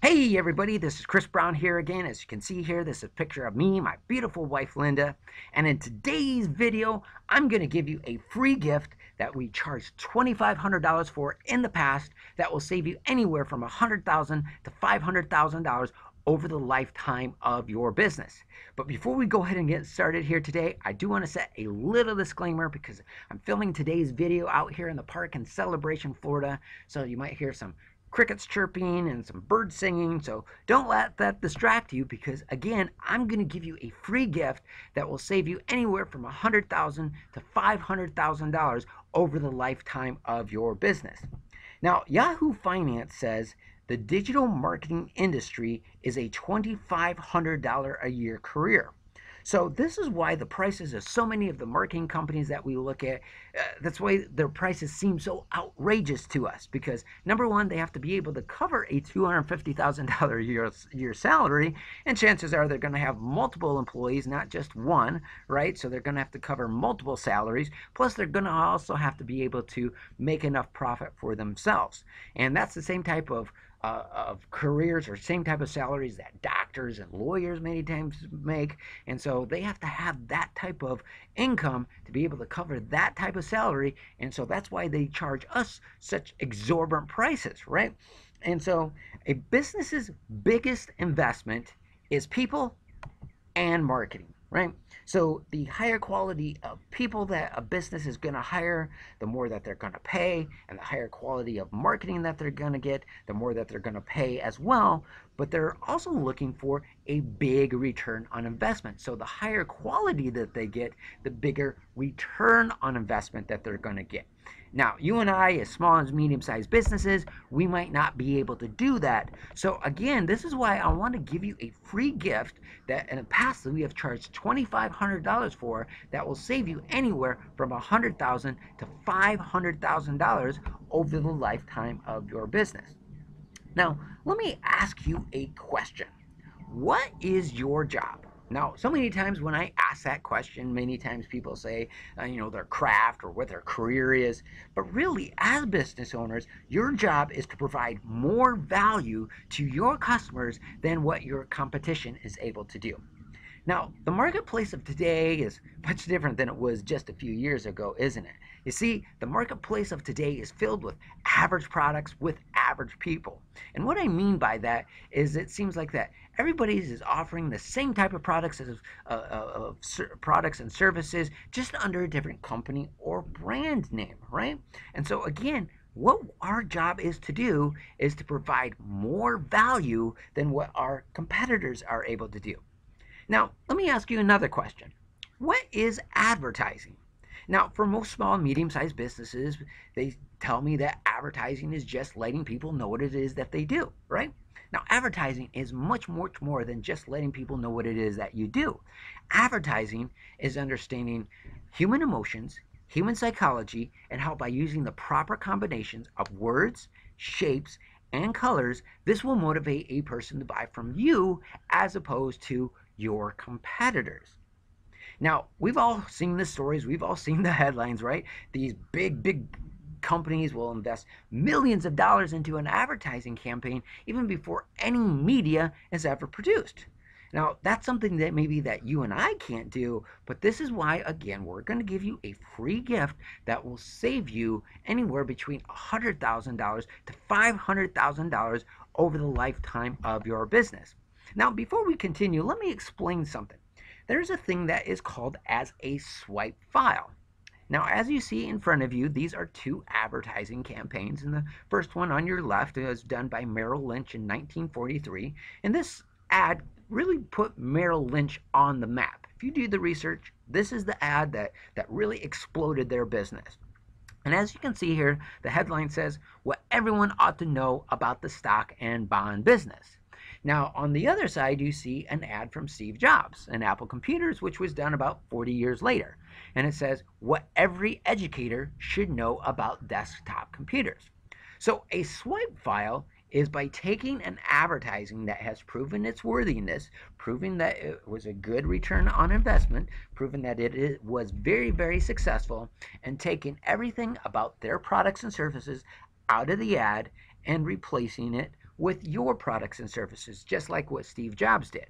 Hey everybody, this is Chris Brown here again. As you can see here, this is a picture of me, my beautiful wife Linda. And in today's video, I'm going to give you a free gift that we charged $2,500 for in the past that will save you anywhere from $100,000 to $500,000 over the lifetime of your business. But before we go ahead and get started here today, I do want to set a little disclaimer because I'm filming today's video out here in the park in Celebration, Florida. So you might hear some crickets chirping and some birds singing, so don't let that distract you because again, I'm going to give you a free gift that will save you anywhere from $100,000 to $500,000 over the lifetime of your business. Now, Yahoo Finance says the digital marketing industry is a $2,500 a year career. So this is why the prices of so many of the marketing companies that we look at, that's why their prices seem so outrageous to us. Because number one, they have to be able to cover a $250,000 a year salary, and chances are they're going to have multiple employees, not just one, right? So they're going to have to cover multiple salaries. Plus, they're going to also have to be able to make enough profit for themselves. And that's the same type of careers or same type of salaries that doctors and lawyers many times make, and so they have to have that type of income to be able to cover that type of salary, and so that's why they charge us such exorbitant prices, right? And so a business's biggest investment is people and marketing, right? So the higher quality of people that a business is going to hire, the more that they're going to pay, and the higher quality of marketing that they're going to get, the more that they're going to pay as well. But they're also looking for a big return on investment. So the higher quality that they get, the bigger return on investment that they're going to get. Now, you and I, as small and medium-sized businesses, we might not be able to do that. So again, this is why I want to give you a free gift that in the past we have charged $2,500 for that will save you anywhere from $100,000 to $500,000 over the lifetime of your business. Now, let me ask you a question. What is your job? Now, so many times when I ask that question, many times people say, their craft or what their career is. But really, as business owners, your job is to provide more value to your customers than what your competition is able to do. Now, the marketplace of today is much different than it was just a few years ago, isn't it? You see, the marketplace of today is filled with average products with average people. And what I mean by that is it seems like that everybody is offering the same type of products as products and services, just under a different company or brand name, right? And so again, what our job is to do is to provide more value than what our competitors are able to do. Now, let me ask you another question. What is advertising? Now, for most small and medium-sized businesses, they tell me that advertising is just letting people know what it is that they do, right? Now, advertising is much more than just letting people know what it is that you do. Advertising is understanding human emotions, human psychology, and how by using the proper combinations of words, shapes, and colors, this will motivate a person to buy from you as opposed to your competitors. Now, we've all seen the stories, we've all seen the headlines, right? These big companies will invest millions of dollars into an advertising campaign even before any media is ever produced. Now, that's something that maybe that you and I can't do, but this is why, again, we're going to give you a free gift that will save you anywhere between $100,000 to $500,000 over the lifetime of your business. Now, before we continue, let me explain something. There's a thing that is called as a swipe file. Now, as you see in front of you, these are two advertising campaigns, and the first one on your left was done by Merrill Lynch in 1943, and this ad really put Merrill Lynch on the map. If you do the research, this is the ad that really exploded their business. And as you can see here, the headline says, "What everyone ought to know about the stock and bond business." Now, on the other side, you see an ad from Steve Jobs and Apple Computers, which was done about 40 years later. And it says, "What every educator should know about desktop computers." So a swipe file is by taking an advertising that has proven its worthiness, proving that it was a good return on investment, proving that it was very successful, and taking everything about their products and services out of the ad and replacing it with your products and services, just like what Steve Jobs did.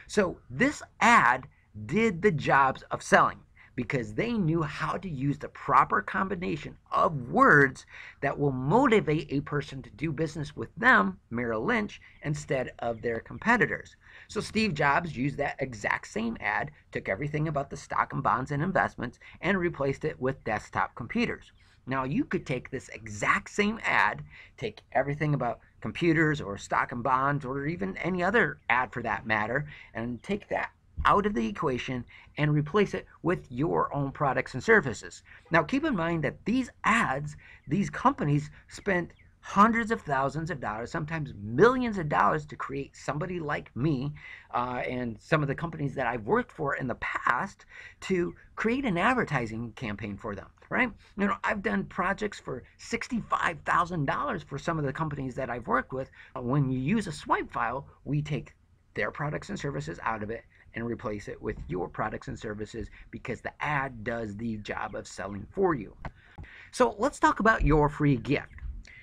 So this ad did the jobs of selling because they knew how to use the proper combination of words that will motivate a person to do business with them, Merrill Lynch, instead of their competitors. So Steve Jobs used that exact same ad, took everything about the stock and bonds and investments, and replaced it with desktop computers. Now you could take this exact same ad, take everything about computers or stock and bonds or even any other ad for that matter, and take that out of the equation and replace it with your own products and services. Now keep in mind that these ads, these companies spent hundreds of thousands of dollars, sometimes millions of dollars to create somebody like me and some of the companies that I've worked for in the past to create an advertising campaign for them, right? You know, I've done projects for $65,000 for some of the companies that I've worked with. When you use a swipe file, we take their products and services out of it and replace it with your products and services because the ad does the job of selling for you. So let's talk about your free gift.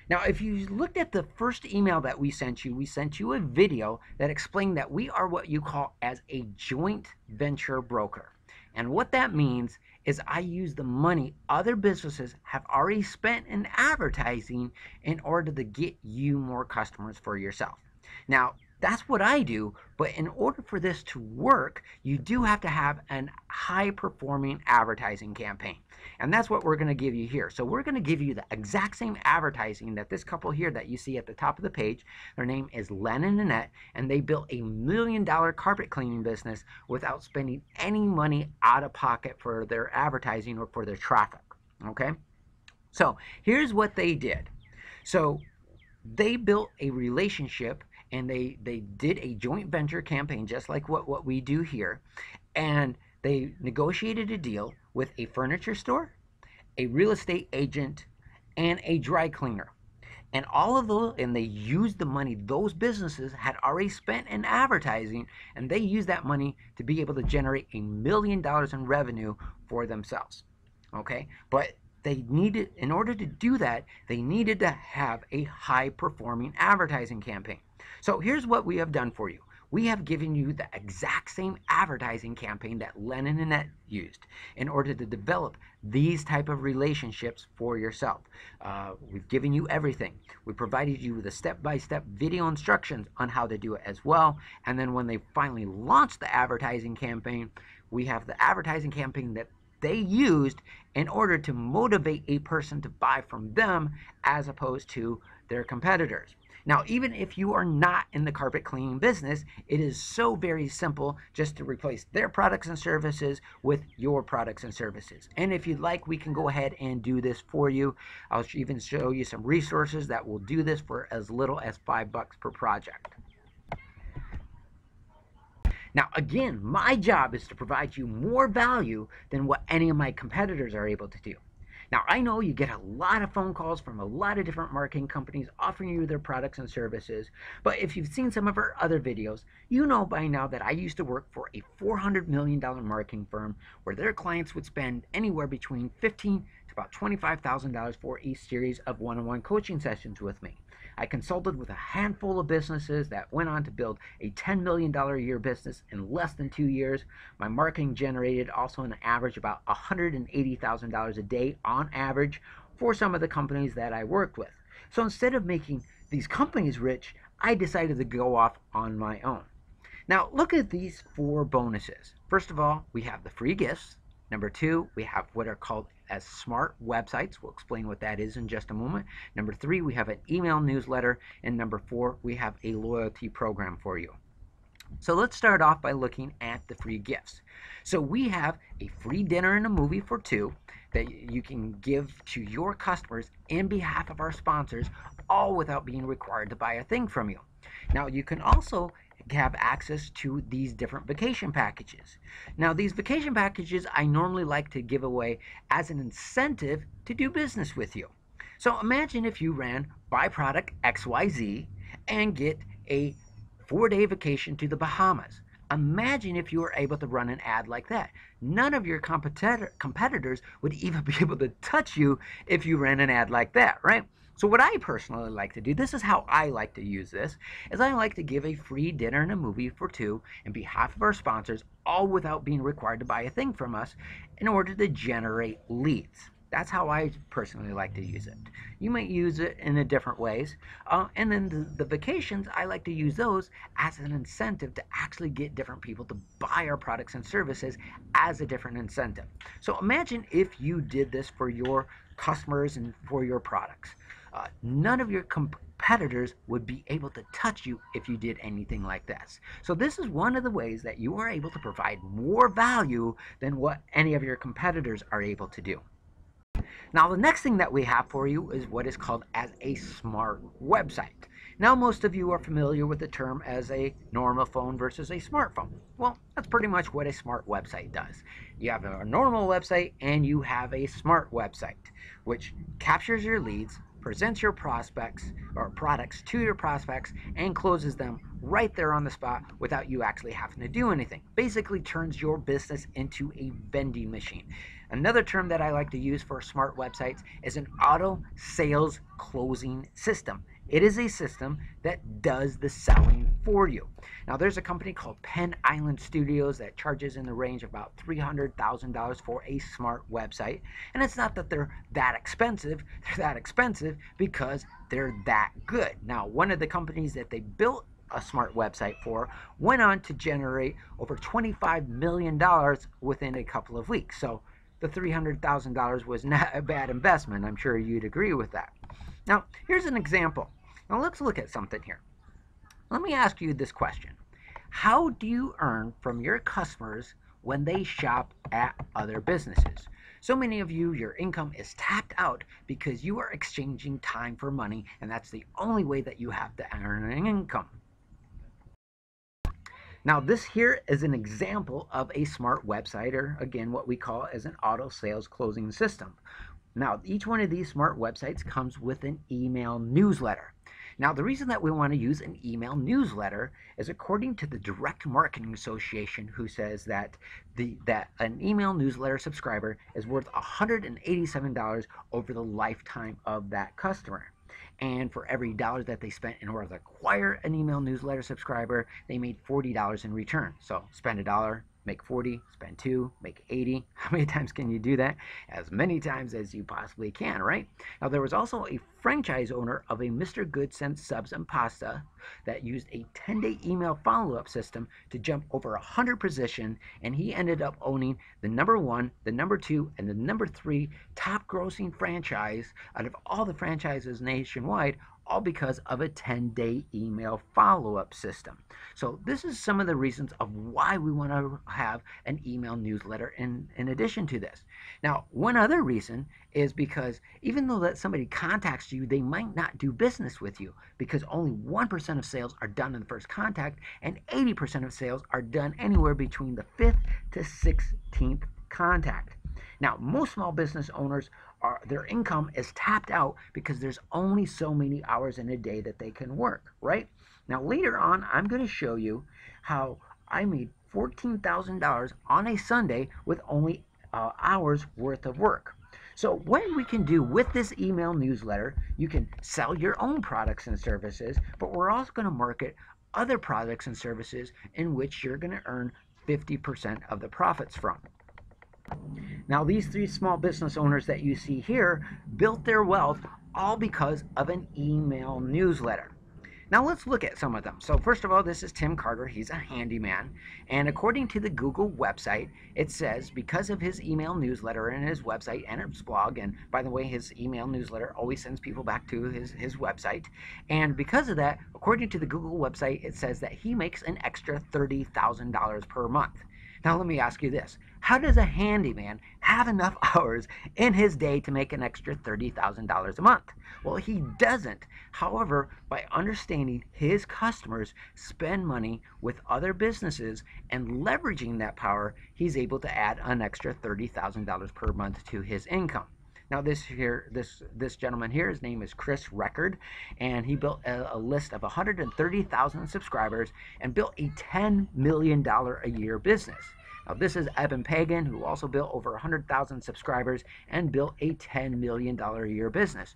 Now, if you looked at the first email that we sent you a video that explained that we are what you call as a joint venture broker. And what that means is I use the money other businesses have already spent in advertising in order to get you more customers for yourself. Now, that's what I do, but in order for this to work, you do have to have a high-performing advertising campaign. And that's what we're going to give you here. So we're going to give you the exact same advertising that this couple here that you see at the top of the page. Their name is Len and Annette, and they built $1 million carpet cleaning business without spending any money out of pocket for their advertising or for their traffic. Okay? So here's what they did. So they built a relationship and they did a joint venture campaign just like what we do here, and they negotiated a deal with a furniture store, a real estate agent, and a dry cleaner. And all of those, and they used the money those businesses had already spent in advertising, and they used that money to be able to generate $1 million in revenue for themselves. Okay, but they needed, in order to do that, they needed to have a high-performing advertising campaign. So here's what we have done for you. We have given you the exact same advertising campaign that Len and Annette used in order to develop these type of relationships for yourself. We've given you everything. We provided you with a step-by-step video instructions on how to do it as well. And then when they finally launched the advertising campaign, we have the advertising campaign that they used in order to motivate a person to buy from them as opposed to their competitors. Now, even if you are not in the carpet cleaning business, it is so very simple just to replace their products and services with your products and services. And if you'd like, we can go ahead and do this for you. I'll even show you some resources that will do this for as little as $5 per project. Now, again, my job is to provide you more value than what any of my competitors are able to do. Now, I know you get a lot of phone calls from a lot of different marketing companies offering you their products and services, but if you've seen some of our other videos, you know by now that I used to work for a $400 million marketing firm where their clients would spend anywhere between $15,000 to about $25,000 for a series of one-on-one coaching sessions with me. I consulted with a handful of businesses that went on to build a $10 million a year business in less than 2 years. My marketing generated also an average about $180,000 a day on average for some of the companies that I worked with. So instead of making these companies rich, I decided to go off on my own. Now look at these 4 bonuses. First of all, we have the free gifts. Number 2, we have what are called as smart websites. We'll explain what that is in just a moment. Number 3, we have an email newsletter. And number 4, we have a loyalty program for you. So let's start off by looking at the free gifts. So we have a free dinner and a movie for 2 that you can give to your customers in behalf of our sponsors, all without being required to buy a thing from you. Now you can also have access to these different vacation packages. Now these vacation packages I normally like to give away as an incentive to do business with you. So imagine if you ran buy product XYZ and get a 4-day vacation to the Bahamas. Imagine if you were able to run an ad like that. None of your competitors would even be able to touch you if you ran an ad like that, right? So what I personally like to do, this is how I like to use this, is I like to give a free dinner and a movie for two in behalf of our sponsors, all without being required to buy a thing from us in order to generate leads. That's how I personally like to use it. You might use it in a different ways. And then the vacations, I like to use those as an incentive to actually get different people to buy our products and services as a different incentive. So imagine if you did this for your customers and for your products. None of your competitors would be able to touch you if you did anything like this. So this is one of the ways that you are able to provide more value than what any of your competitors are able to do. Now the next thing that we have for you is what is called as a smart website. Now most of you are familiar with the term as a normal phone versus a smartphone. Well, that's pretty much what a smart website does. You have a normal website and you have a smart website, which captures your leads, presents your prospects or products to your prospects, and closes them right there on the spot without you actually having to do anything. Basically turns your business into a vending machine. Another term that I like to use for smart websites is an auto sales closing system. It is a system that does the selling for you. Now there's a company called Penn Island Studios that charges in the range of about $300,000 for a smart website. And it's not that they're that expensive. They're that expensive because they're that good. Now one of the companies that they built a smart website for went on to generate over $25 million within a couple of weeks. So the $300,000 was not a bad investment. I'm sure you'd agree with that. Now, here's an example. Now, let's look at something here. Let me ask you this question. How do you earn from your customers when they shop at other businesses? So many of you, your income is tapped out because you are exchanging time for money, and that's the only way that you have to earn an income. Now this here is an example of a smart website, or again what we call as an auto sales closing system. Now each one of these smart websites comes with an email newsletter. Now the reason that we want to use an email newsletter is according to the Direct Marketing Association, who says that an email newsletter subscriber is worth $187 over the lifetime of that customer. And for every dollar that they spent in order to acquire an email newsletter subscriber, they made $40 in return. So spend $1, make 40, spend 2, make 80. How many times can you do that? As many times as you possibly can, right? Now there was also a franchise owner of a Mr. Good Sense Subs and Pasta that used a 10-day email follow-up system to jump over 100 positions, and he ended up owning the #1, the #2, and the #3 top grossing franchise out of all the franchises nationwide, all because of a 10-day email follow-up system. So this is some of the reasons of why we want to have an email newsletter in addition to this. Now, one other reason is because even though that somebody contacts you, they might not do business with you because only 1% of sales are done in the first contact, and 80% of sales are done anywhere between the 5th to 16th contact. Now, most small business owners, their income is tapped out because there's only so many hours in a day that they can work, right? Now, later on, I'm going to show you how I made $14,000 on a Sunday with only hours worth of work. So what we can do with this email newsletter, you can sell your own products and services, but we're also going to market other products and services in which you're going to earn 50% of the profits from. Now these 3 small business owners that you see here built their wealth all because of an email newsletter. Now let's look at some of them. So first of all, this is Tim Carter. He's a handyman. And according to the Google website, it says because of his email newsletter and his website and his blog, and by the way, his email newsletter always sends people back to his website. And because of that, according to the Google website, it says that he makes an extra $30,000 per month. Now let me ask you this. How does a handyman have enough hours in his day to make an extra $30,000 a month? Well, he doesn't. However, by understanding his customers spend money with other businesses and leveraging that power, he's able to add an extra $30,000 per month to his income. Now this gentleman here, his name is Chris Record, and he built a list of 130,000 subscribers and built a $10 million a year business. Now this is Eben Pagan, who also built over 100,000 subscribers and built a $10 million a year business.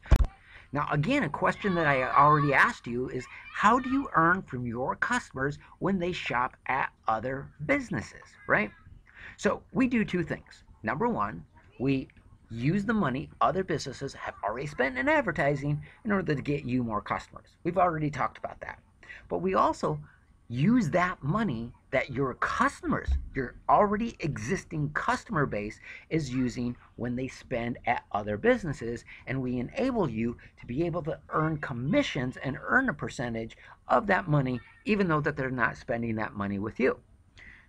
Now, again, a question that I already asked you is, how do you earn from your customers when they shop at other businesses, right? So we do two things. Number one, we use the money other businesses have already spent in advertising in order to get you more customers. We've already talked about that. But we also use that money that your customers, your already existing customer base, is using when they spend at other businesses, and we enable you to be able to earn commissions and earn a percentage of that money even though that they're not spending that money with you.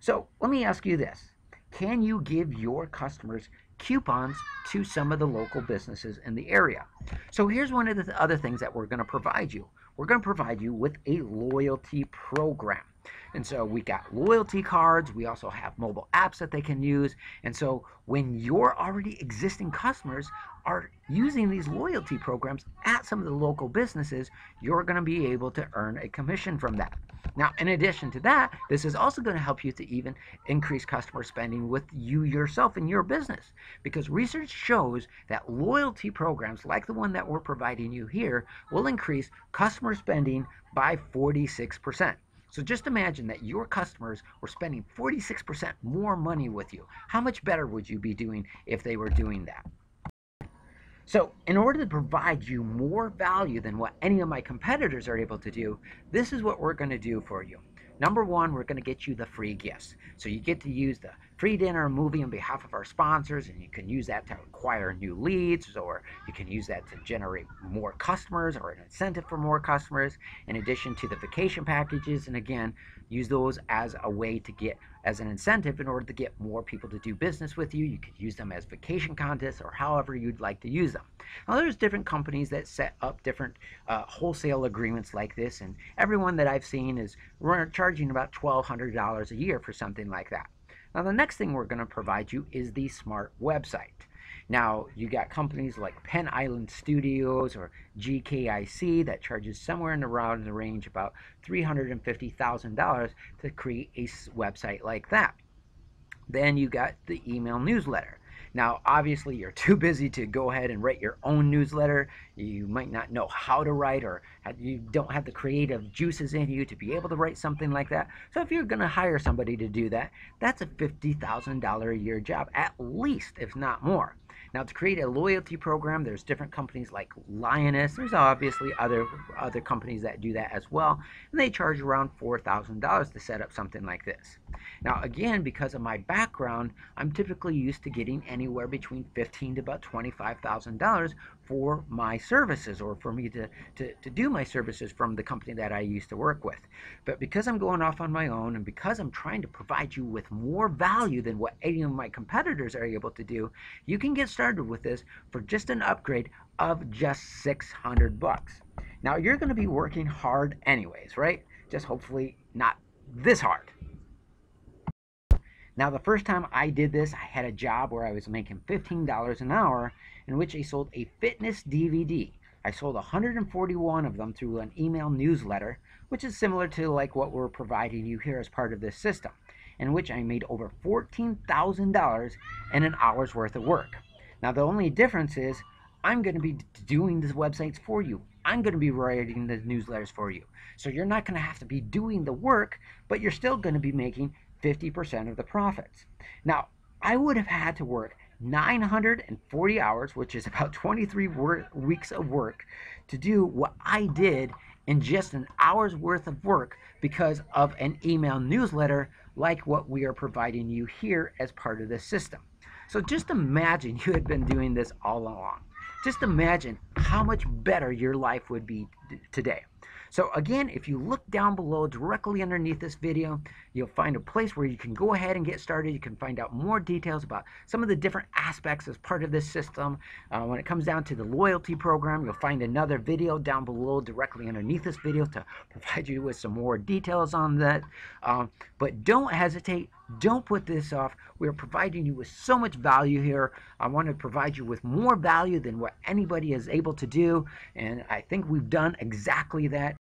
So let me ask you this. Can you give your customers coupons to some of the local businesses in the area? So here's one of the other things that we're going to provide you. We're going to provide you with a loyalty program. And so we got loyalty cards. We also have mobile apps that they can use. And so when your already existing customers are using these loyalty programs at some of the local businesses, you're going to be able to earn a commission from that. Now, in addition to that, this is also going to help you to even increase customer spending with you yourself in your business, because research shows that loyalty programs like the one that we're providing you here will increase customer spending by 46%. So just imagine that your customers were spending 46% more money with you. How much better would you be doing if they were doing that? So in order to provide you more value than what any of my competitors are able to do, this is what we're going to do for you. Number one, we're going to get you the free gifts. So you get to use the free dinner and movie on behalf of our sponsors, and you can use that to acquire new leads, or you can use that to generate more customers or an incentive for more customers, in addition to the vacation packages. And again, use those as a way to get as an incentive in order to get more people to do business with you. You could use them as vacation contests or however you'd like to use them. Now, there's different companies that set up different wholesale agreements like this, and everyone that I've seen is charging about $1,200 a year for something like that. Now, the next thing we're going to provide you is the smart website. Now, you got companies like Penn Island Studios or GKIC that charges somewhere in around the range about $350,000 to create a website like that. Then you got the email newsletter. Now, obviously, you're too busy to go ahead and write your own newsletter. You might not know how to write, or you don't have the creative juices in you to be able to write something like that. So if you're going to hire somebody to do that, that's a $50,000 a year job, at least, if not more. Now, to create a loyalty program, there's different companies like Lioness. There's obviously other companies that do that as well, and they charge around $4,000 to set up something like this. Now, again, because of my background, I'm typically used to getting anywhere between $15,000 to about $25,000 for my services, or for me to do my services from the company that I used to work with. But because I'm going off on my own, and because I'm trying to provide you with more value than what any of my competitors are able to do, you can get started with this for just an upgrade of just $600. Now, you're going to be working hard anyways, right? Just hopefully not this hard. Now, the first time I did this, I had a job where I was making $15 an hour, in which I sold a fitness DVD. I sold 141 of them through an email newsletter, which is similar to like what we're providing you here as part of this system, in which I made over $14,000 in an hour's worth of work. Now, the only difference is I'm going to be doing these websites for you. I'm going to be writing the newsletters for you. So you're not going to have to be doing the work, but you're still going to be making 50% of the profits. Now, I would have had to work 940 hours, which is about 23 weeks of work, to do what I did in just an hour's worth of work because of an email newsletter like what we are providing you here as part of this system. So just imagine you had been doing this all along. Just imagine how much better your life would be today. So again, if you look down below directly underneath this video, you'll find a place where you can go ahead and get started. You can find out more details about some of the different aspects as part of this system. When it comes down to the loyalty program, you'll find another video down below directly underneath this video to provide you with some more details on that. But don't hesitate. Don't put this off. We're providing you with so much value here. I want to provide you with more value than what anybody is able to do, and I think we've done exactly that.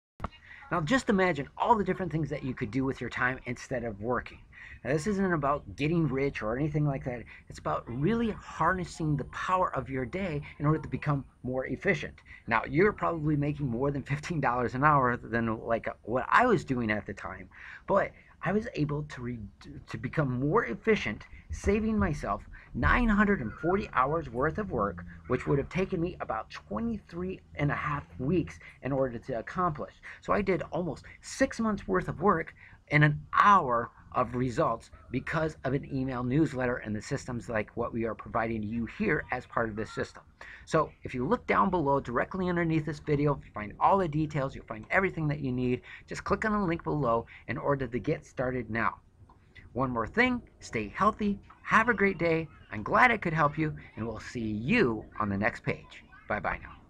Now just imagine all the different things that you could do with your time instead of working. Now, this isn't about getting rich or anything like that. It's about really harnessing the power of your day in order to become more efficient. Now, you're probably making more than $15 an hour than like what I was doing at the time, but I was able to become more efficient, saving myself 940 hours worth of work, which would have taken me about 23 and a half weeks in order to accomplish. So I did almost 6 months worth of work in an hour of results because of an email newsletter and the systems like what we are providing to you here as part of this system. So if you look down below, directly underneath this video, you find all the details, you'll find everything that you need. Just click on the link below in order to get started now. One more thing, stay healthy, have a great day. I'm glad I could help you, and we'll see you on the next page. Bye-bye now.